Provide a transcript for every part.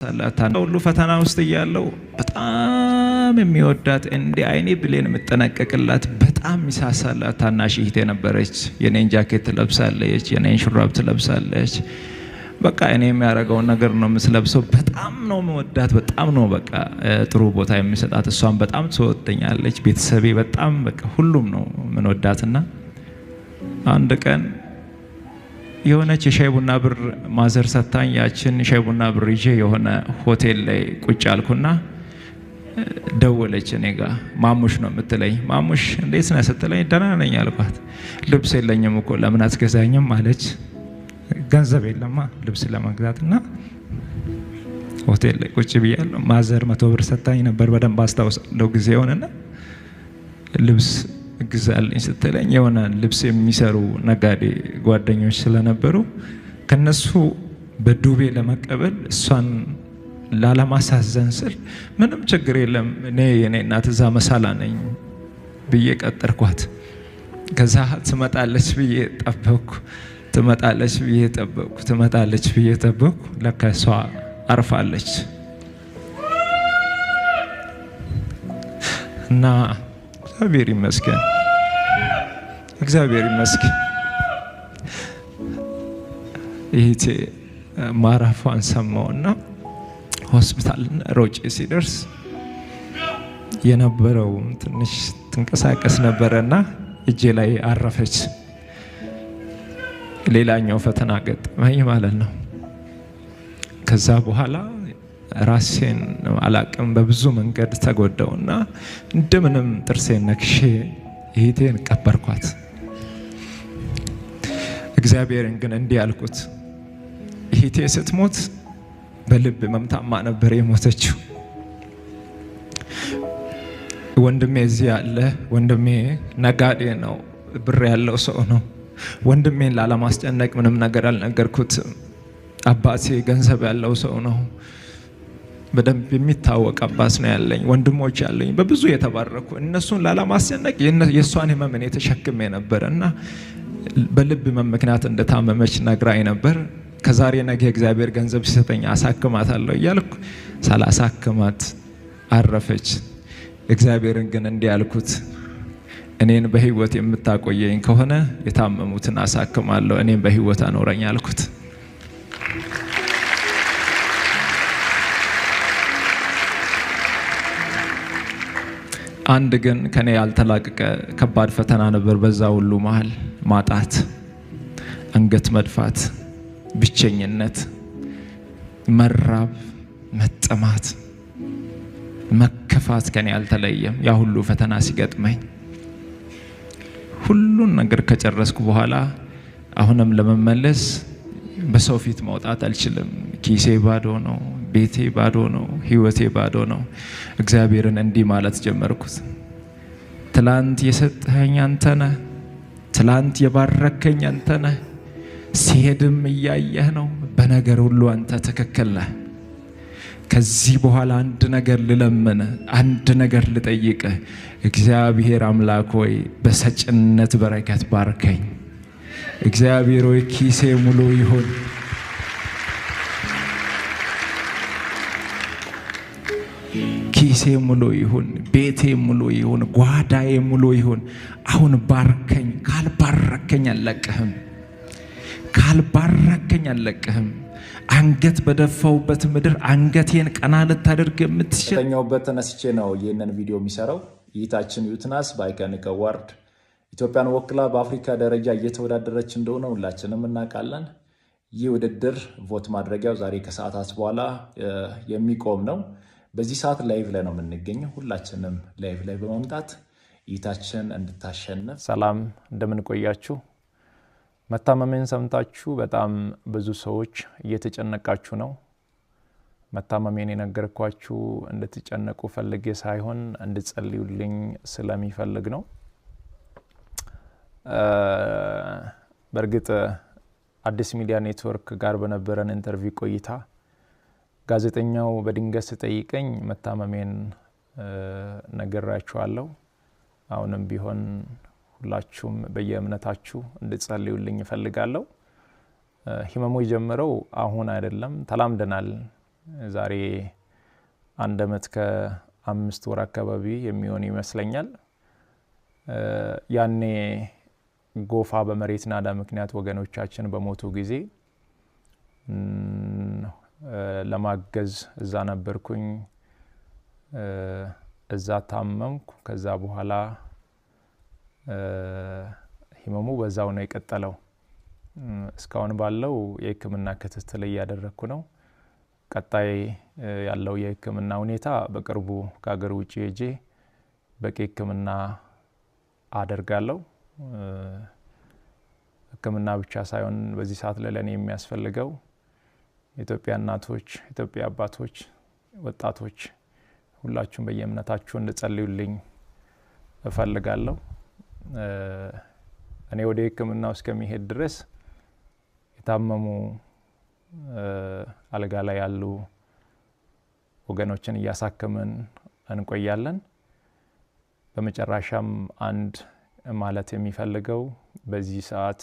የሚሳሳላት ሁሉ ፈተና ውስጥ ያለው በጣም የሚወዳት እንደ አይኔ ብሌን የምትጠነቀቅላት በጣም የሚሳሳላት ታናሽ እህቴ ነበረች። የኔን ጃኬት ትለብሳለች፣ የኔን ሹራብ ትለብሳለች። በቃ እኔ የሚያደርገውን ነገር ነው የምትለብሰው። በጣም ነው የምወዳት፣ በጣም ነው በቃ ጥሩ ቦታ የሚሰጣት። እሷም በጣም ትወደኛለች። ቤተሰቤ በጣም በቃ ሁሉም ነው የምንወዳትና አንድ ቀን የሆነች የሻይ ቡና ብር ማዘር ሰታኝ ያችን ሻይ ቡና ብር ይዤ የሆነ ሆቴል ላይ ቁጭ አልኩና ደወለች እኔ ጋር። ማሙሽ ነው የምትለኝ። ማሙሽ እንዴት ነህ ስትለኝ ደህና ነኝ አልኳት። ልብስ የለኝም እኮ ለምን አትገዛኝም አለች። ገንዘብ የለማ ልብስ ለመግዛትና ሆቴል ላይ ቁጭ ብያለሁ። ማዘር 100 ብር ሰታኝ ነበር በደንብ አስታውሳለሁ ጊዜውንና ልብስ ግዛልኝ ስትለኝ የሆነ ልብስ የሚሰሩ ነጋዴ ጓደኞች ስለነበሩ ከነሱ በዱቤ ለመቀበል እሷን ላለማሳዘን ስል ምንም ችግር የለም እኔ የኔ እናት እዛ መሳላ ነኝ ብዬ ቀጠርኳት። ከዛ ትመጣለች ብዬ ጠበቅኩ፣ ትመጣለች ብዬ ጠበቅኩ፣ ትመጣለች ብዬ ጠበቅኩ። ለካ እሷ አርፋለች እና እግዚአብሔር ይመስገን፣ እግዚአብሔር ይመስገን። ይሄ ማራፏን ሰማውና ሆስፒታል ሮጬ ሲደርስ የነበረው ትንሽ ትንቀሳቀስ ነበረና እጄ ላይ አረፈች። ሌላኛው ፈተና ገጠመኝ ማለት ነው። ከዛ በኋላ ራሴን አላቅም በብዙ መንገድ ተጎዳውና እንደምንም ጥርሴን ነክሼ እህቴን ቀበርኳት። እግዚአብሔርን ግን እንዲህ አልኩት፣ እህቴ ስትሞት በልብ መምታማ ነበር የሞተችው። ወንድሜ እዚህ ያለ ወንድሜ ነጋዴ ነው፣ ብር ያለው ሰው ነው። ወንድሜን ላለማስጨነቅ ምንም ነገር አልነገርኩትም። አባቴ ገንዘብ ያለው ሰው ነው፣ በደንብ የሚታወቅ አባት ነው ያለኝ። ወንድሞች ያለኝ በብዙ የተባረኩ፣ እነሱን ላለማስጨነቅ የእሷን ህመም እኔ ተሸክሜ ነበር እና በልብ ህመም ምክንያት እንደታመመች ነግራኝ ነበር። ከዛሬ ነገ እግዚአብሔር ገንዘብ ሲሰጠኝ አሳክማታለሁ እያልኩ ሳላሳክማት አረፈች። እግዚአብሔርን ግን እንዲህ አልኩት፣ እኔን በህይወት የምታቆየኝ ከሆነ የታመሙትን አሳክማለሁ፣ እኔን በህይወት አኖረኝ አልኩት። አንድ ግን ከኔ ያልተላቀቀ ከባድ ፈተና ነበር። በዛ ሁሉ መሃል ማጣት፣ አንገት መድፋት፣ ብቸኝነት፣ መራብ፣ መጠማት፣ መከፋት ከኔ ያልተለየም። ያ ሁሉ ፈተና ሲገጥመኝ ሁሉን ነገር ከጨረስኩ በኋላ አሁንም ለመመለስ በሰው ፊት መውጣት አልችልም። ኪሴ ባዶ ነው፣ ቤቴ ባዶ ነው፣ ህይወቴ ባዶ ነው። እግዚአብሔርን እንዲህ ማለት ጀመርኩት፣ ትላንት የሰጠኸኝ አንተ ነህ፣ ትላንት የባረከኝ አንተ ነህ። ሲሄድም እያየህ ነው፣ በነገር ሁሉ አንተ ትክክል ነህ። ከዚህ በኋላ አንድ ነገር ልለምን፣ አንድ ነገር ልጠይቅ። እግዚአብሔር አምላክ ሆይ በሰጭነት በረከት ባርከኝ። እግዚአብሔር ሆይ ኪሴ ሙሉ ይሁን፣ ኪሴ ሙሉ ይሁን፣ ቤቴ ሙሉ ይሁን፣ ጓዳዬ ሙሉ ይሁን። አሁን ባርከኝ። ካልባረከኝ አልለቅህም፣ ካልባረከኝ አልለቅህም። አንገት በደፋውበት ምድር አንገቴን ቀና ልታደርግ የምትችል ተኛውበት ተነስቼ ነው ይህንን ቪዲዮ የሚሰራው። ይታችን ዩትናስ በአይካኒክ አዋርድ ኢትዮጵያን ወክላ በአፍሪካ ደረጃ እየተወዳደረች እንደሆነ ሁላችንም እናውቃለን። ይህ ውድድር ቮት ማድረጊያው ዛሬ ከሰዓታት በኋላ የሚቆም ነው። በዚህ ሰዓት ላይቭ ላይ ነው የምንገኘው። ሁላችንም ላይቭ ላይ በመምጣት ይታችን እንድታሸንፍ። ሰላም እንደምን ቆያችሁ? መታመሜን ሰምታችሁ በጣም ብዙ ሰዎች እየተጨነቃችሁ ነው። መታመሜን የነገርኳችሁ እንድትጨነቁ ፈልጌ ሳይሆን እንድትጸልዩልኝ ስለሚፈልግ ነው። በእርግጥ አዲስ ሚዲያ ኔትወርክ ጋር በነበረን ኢንተርቪው ቆይታ ጋዜጠኛው በድንገት ሲጠይቀኝ መታመሜን ነግራችኋለሁ። አሁንም ቢሆን ሁላችሁም በየእምነታችሁ እንድትጸልዩልኝ እፈልጋለሁ። ህመሙ የጀመረው አሁን አይደለም፣ ተላምደናል። ዛሬ 1 ዓመት ከ5 ወር አካባቢ የሚሆን ይመስለኛል። ያኔ ጎፋ በመሬት ናዳ ምክንያት ወገኖቻችን በሞቱ ጊዜ ለማገዝ እዛ ነበርኩኝ። እዛ ታመምኩ። ከዛ በኋላ ህመሙ በዛው ነው የቀጠለው። እስካሁን ባለው የህክምና ክትትል እያደረኩ ነው። ቀጣይ ያለው የህክምና ሁኔታ በቅርቡ ከሀገር ውጪ ሄጄ በቂ ህክምና አደርጋለሁ። ህክምና ብቻ ሳይሆን በዚህ ሰዓት ለኔ የሚያስፈልገው ኢትዮጵያ እናቶች፣ ኢትዮጵያ አባቶች፣ ወጣቶች ሁላችሁም በየእምነታችሁ እንድጸልዩልኝ እፈልጋለሁ። እኔ ወደ ህክምናው እስከሚሄድ ድረስ የታመሙ አልጋ ላይ ያሉ ወገኖችን እያሳከምን እንቆያለን። በመጨረሻም አንድ ማለት የሚፈልገው በዚህ ሰዓት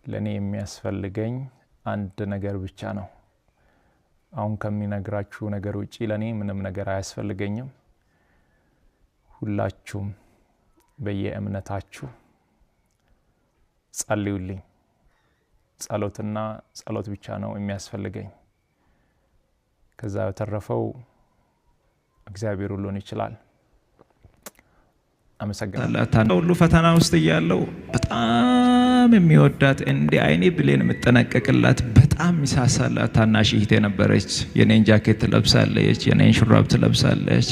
ለኔ የሚያስፈልገኝ አንድ ነገር ብቻ ነው። አሁን ከሚነግራችሁ ነገር ውጪ ለኔ ምንም ነገር አያስፈልገኝም። ሁላችሁም በየእምነታችሁ ጸልዩልኝ። ጸሎትና ጸሎት ብቻ ነው የሚያስፈልገኝ። ከዛ በተረፈው እግዚአብሔር ሁሉን ይችላል። አመሰግናለሁ። ሁሉ ፈተና ውስጥ እያለው በጣም የሚወዳት እንደ አይኔ ብሌን የምጠነቀቅላት በጣም ሚሳሳላት ታናሽ እህቴ ነበረች። የኔን ጃኬት ትለብሳለች፣ የኔን ሹራብ ትለብሳለች።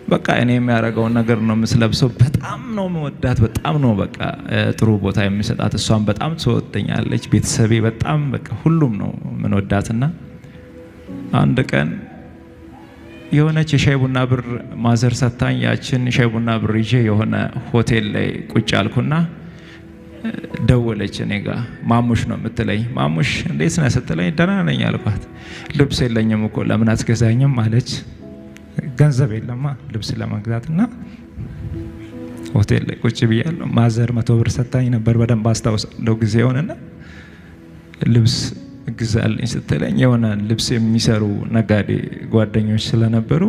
በቃ እኔ የሚያደርገውን ነገር ነው የምትለብሰው። በጣም ነው መወዳት፣ በጣም ነው በቃ ጥሩ ቦታ የሚሰጣት። እሷን በጣም ትወደኛለች። ቤተሰቤ በጣም በቃ ሁሉም ነው ምንወዳትና አንድ ቀን የሆነች የሻይ ቡና ብር ማዘር ሰታኝ፣ ያችን ሻይ ቡና ብር ይዤ የሆነ ሆቴል ላይ ቁጭ አልኩና ደወለች እኔ ጋር። ማሙሽ ነው የምትለኝ። ማሙሽ እንዴት ነህ ስትለኝ ደህና ነኝ አልኳት። ልብስ የለኝም እኮ ለምን አትገዛኝም አለች። ገንዘብ የለማ ልብስ ለመግዛትና ሆቴል ላይ ቁጭ ብያለሁ። ማዘር 100 ብር ሰታኝ ነበር፣ በደንብ አስታውሳለሁ ጊዜውንና ልብስ ግዛልኝ ስትለኝ የሆነ ልብስ የሚሰሩ ነጋዴ ጓደኞች ስለነበሩ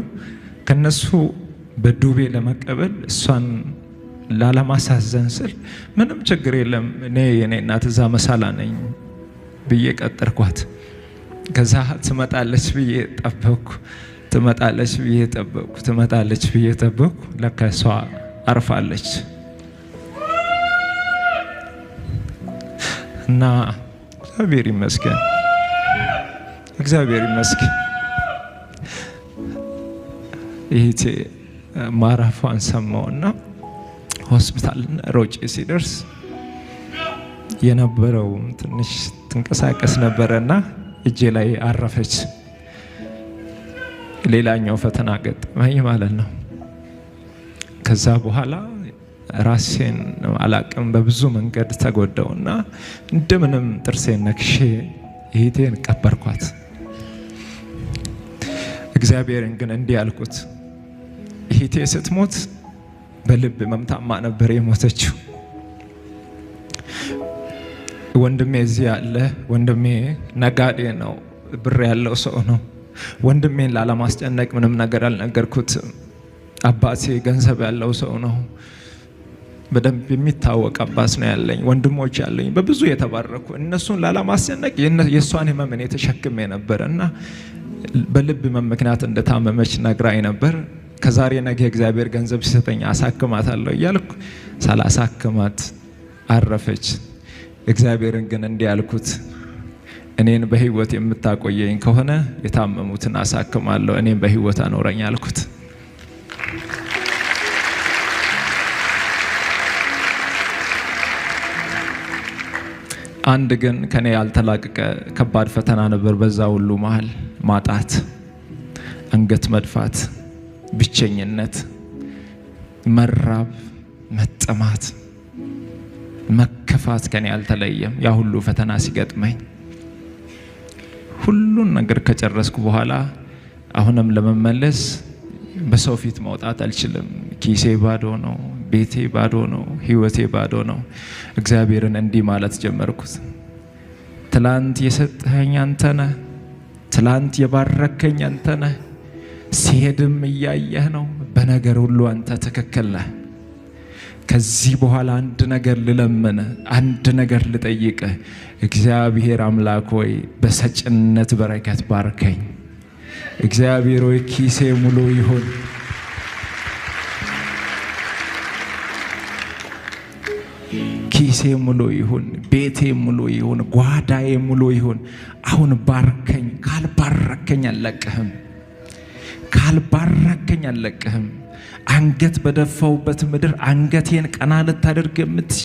ከነሱ በዱቤ ለመቀበል እሷን ላለማሳዘን ስል ምንም ችግር የለም እኔ የኔ እናት እዛ መሳላ ነኝ ብዬ ቀጠርኳት። ከዛ ትመጣለች ብዬ ጠበቅኩ፣ ትመጣለች ብዬ ጠበቅኩ፣ ትመጣለች ብዬ ጠበቅኩ። ለካ እሷ አርፋለች እና እግዚአብሔር ይመስገን፣ እግዚአብሔር ይመስገን። ይህቴ ማረፏን ሰማውና ሆስፒታል ሮጬ ሲደርስ የነበረው ትንሽ ትንቀሳቀስ ነበረና እጄ ላይ አረፈች። ሌላኛው ፈተና ገጠመኝ ማለት ነው። ከዛ በኋላ ራሴን አላቅም በብዙ መንገድ ተጎዳውና እንደምንም ጥርሴን ነክሼ እህቴን ቀበርኳት። እግዚአብሔርን ግን እንዲህ አልኩት፣ እህቴ ስትሞት በልብ መምታማ ነበር የሞተችው። ወንድሜ እዚህ ያለ ወንድሜ ነጋዴ ነው፣ ብር ያለው ሰው ነው። ወንድሜን ላለማስጨነቅ ምንም ነገር አልነገርኩትም። አባቴ ገንዘብ ያለው ሰው ነው፣ በደንብ የሚታወቅ አባት ነው ያለኝ። ወንድሞች ያለኝ በብዙ የተባረኩ፣ እነሱን ላለማስጨነቅ የእሷን ህመምን የተሸክሜ ነበር እና በልብ ህመም ምክንያት እንደታመመች ነግራኝ ነበር። ከዛሬ ነገ እግዚአብሔር ገንዘብ ሲሰጠኝ አሳክማታለሁ እያልኩ ሳላሳክማት አረፈች። እግዚአብሔርን ግን እንዲህ ያልኩት፣ እኔን በህይወት የምታቆየኝ ከሆነ የታመሙትን አሳክማለሁ፣ እኔን በህይወት አኖረኝ አልኩት። አንድ ግን ከኔ ያልተላቀቀ ከባድ ፈተና ነበር። በዛ ሁሉ መሃል ማጣት፣ አንገት መድፋት፣ ብቸኝነት፣ መራብ፣ መጠማት፣ መከፋት ከኔ ያልተለየም። ያ ሁሉ ፈተና ሲገጥመኝ ሁሉን ነገር ከጨረስኩ በኋላ አሁንም ለመመለስ በሰው ፊት መውጣት አልችልም። ኪሴ ባዶ ነው፣ ቤቴ ባዶ ነው፣ ህይወቴ ባዶ ነው። እግዚአብሔርን እንዲህ ማለት ጀመርኩት፣ ትላንት የሰጠኸኝ አንተ ነህ፣ ትላንት የባረከኝ አንተ ነህ። ሲሄድም እያየህ ነው። በነገር ሁሉ አንተ ትክክል ነህ። ከዚህ በኋላ አንድ ነገር ልለምን፣ አንድ ነገር ልጠይቅ። እግዚአብሔር አምላክ ሆይ በሰጭነት በረከት ባርከኝ። እግዚአብሔር ሆይ ኪሴ ሙሉ ይሁን። ኪሴ ሙሉ ይሁን፣ ቤቴ ሙሉ ይሁን፣ ጓዳዬ ሙሉ ይሁን። አሁን ባርከኝ። ካልባረከኝ አልለቅህም። ካልባረከኝ አልለቅህም። አንገት በደፋውበት ምድር አንገቴን ቀና ልታደርግ